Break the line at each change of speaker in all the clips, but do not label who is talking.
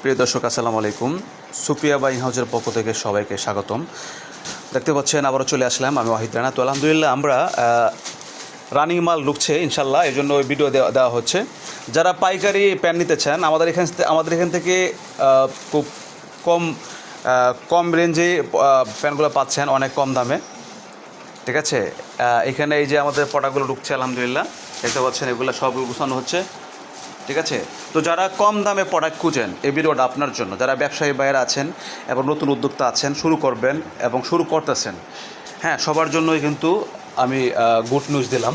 প্রিয় দর্শক আসসালামু আলাইকুম। সুপ্রিয়া বাই হাউজের পক্ষ থেকে সবাইকে স্বাগতম। দেখতে পাচ্ছেন আবারও চলে আসলাম আমি ওয়াহিদ রানা। তো আলহামদুলিল্লাহ আমরা রানিং মাল ঢুকছে ইনশাল্লাহ, এই জন্য ওই ভিডিও দেওয়া হচ্ছে। যারা পাইকারি প্যান্ট নিতে চান আমাদের এখান থেকে খুব কম রেঞ্জে প্যান্টগুলো পাচ্ছেন, অনেক কম দামে। ঠিক আছে, এখানে এই যে আমাদের প্রোডাক্টগুলো ঢুকছে আলহামদুলিল্লাহ, দেখতে পাচ্ছেন এগুলো সব গুছানো হচ্ছে। ঠিক আছে, তো যারা কম দামে প্রোডাক্ট খুঁজেন এই ভিডিওটা আপনার জন্য। যারা ব্যবসায়ী বাইরে আছেন এবং নতুন উদ্যোক্তা আছেন, শুরু করবেন এবং শুরু করতেছেন, হ্যাঁ সবার জন্যই কিন্তু আমি গুড নিউজ দিলাম।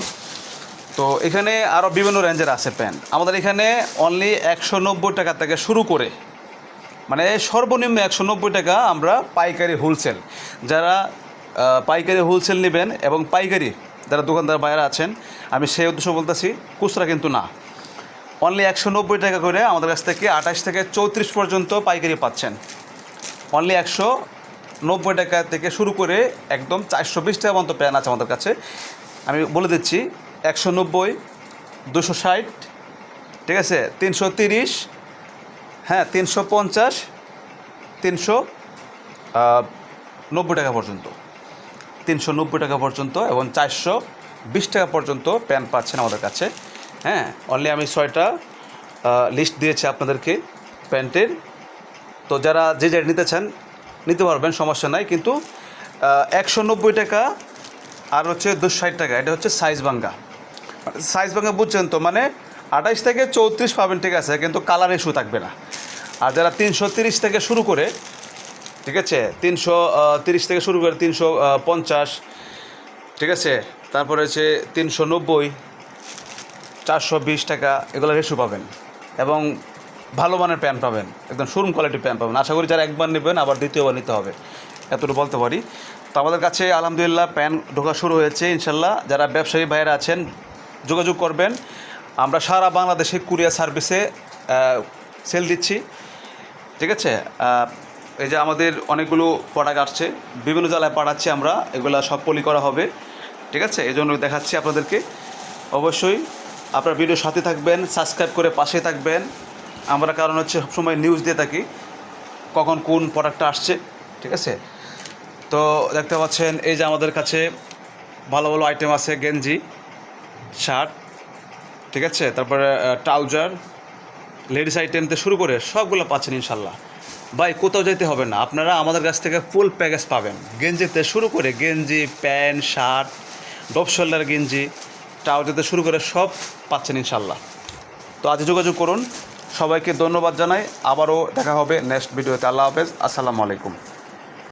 তো এখানে আরও বিভিন্ন রেঞ্জের আছে প্যান্ট। আমাদের এখানে অনলি 190 টাকা থেকে শুরু করে, মানে সর্বনিম্ন 190 টাকা আমরা পাইকারি হোলসেল। যারা পাইকারি হোলসেল নেবেন এবং পাইকারি যারা দোকানদার বাইরে আছেন, আমি সেই উদ্দেশ্য বলতেছি, খুচরা কিন্তু না। অনলি 190 টাকা করে আমাদের কাছ থেকে 28 থেকে 34 পর্যন্ত পাইকারি পাচ্ছেন। অনলি 190 টাকা থেকে শুরু করে একদম 420 টাকা পর্যন্ত প্যান আছে আমাদের কাছে। আমি বলে দিচ্ছি, 190, 260, ঠিক আছে, 330, হ্যাঁ 350, 390 টাকা পর্যন্ত, 390 টাকা পর্যন্ত এবং 420 টাকা পর্যন্ত প্যান পাচ্ছেন আমাদের কাছে। হ্যাঁ, অনলি আমি 6টা লিস্ট দিয়েছি আপনাদেরকে প্যান্টের। তো যারা যে যেটা নিতে চান নিতে পারবেন, সমস্যা নাই। কিন্তু 190 টাকা আর হচ্ছে 260 টাকা, এটা হচ্ছে সাইজ ভাঙ্গা। বুঝছেন তো, মানে 28 থেকে 34 পাবেন, ঠিক আছে, কিন্তু কালার ইস্যু থাকবে না। আর যারা 330 থেকে শুরু করে, ঠিক আছে, 330 থেকে শুরু করে 350, ঠিক আছে, তারপরে হচ্ছে 390, 420 টাকা, এগুলো রেশু পাবেন এবং ভালো মানের প্যান্ট পাবেন, একদম শোরুম কোয়ালিটির প্যান্ট পাবেন। আশা করি যারা একবার নেবেন আবার দ্বিতীয়বার নিতে হবে, এতটুকু বলতে পারি। তো আমাদের কাছে আলহামদুলিল্লাহ প্যান্ট ঢোকা শুরু হয়েছে ইনশাল্লাহ। যারা ব্যবসায়ী ভাইয়েরা আছেন যোগাযোগ করবেন। আমরা সারা বাংলাদেশে কুরিয়ার সার্ভিসে সেল দিচ্ছি। ঠিক আছে, এই যে আমাদের অনেকগুলো প্রোডাক্ট আসছে, বিভিন্ন জেলায় পাঠাচ্ছি আমরা, এগুলো সব পলি করা হবে। ঠিক আছে, এই জন্য দেখাচ্ছি আপনাদেরকে। অবশ্যই আপনার ভিডিওর সাথে থাকবেন, সাবস্ক্রাইব করে পাশে থাকবেন। আমরা কারণ হচ্ছে সবসময় নিউজ দিয়ে থাকি কখন কোন প্রোডাক্টটা আসছে। ঠিক আছে, তো দেখতে পাচ্ছেন এই যে আমাদের কাছে ভালো ভালো আইটেম আছে, গেঞ্জি, শার্ট, ঠিক আছে, তারপরে ট্রাউজার, লেডিস আইটেম থেকে শুরু করে সবগুলো পাচ্ছেন ইনশাল্লাহ। ভাই কোথাও যেতে হবে না, আপনারা আমাদের কাছ থেকে ফুল প্যাকেজ পাবেন। গেঞ্জিতে শুরু করে গেঞ্জি, প্যান্ট, শার্ট, ডপ শোল্ডার গেঞ্জি, ট্রাউজারতে শুরু করে সব পাচ্ছেন ইনশাল্লাহ। তো আজ যোগাযোগ করুন। সবাইকে ধন্যবাদ জানাই। আবারও দেখা হবে নেক্সট ভিডিওতে। আল্লাহ হাফেজ, আসসালামু আলাইকুম।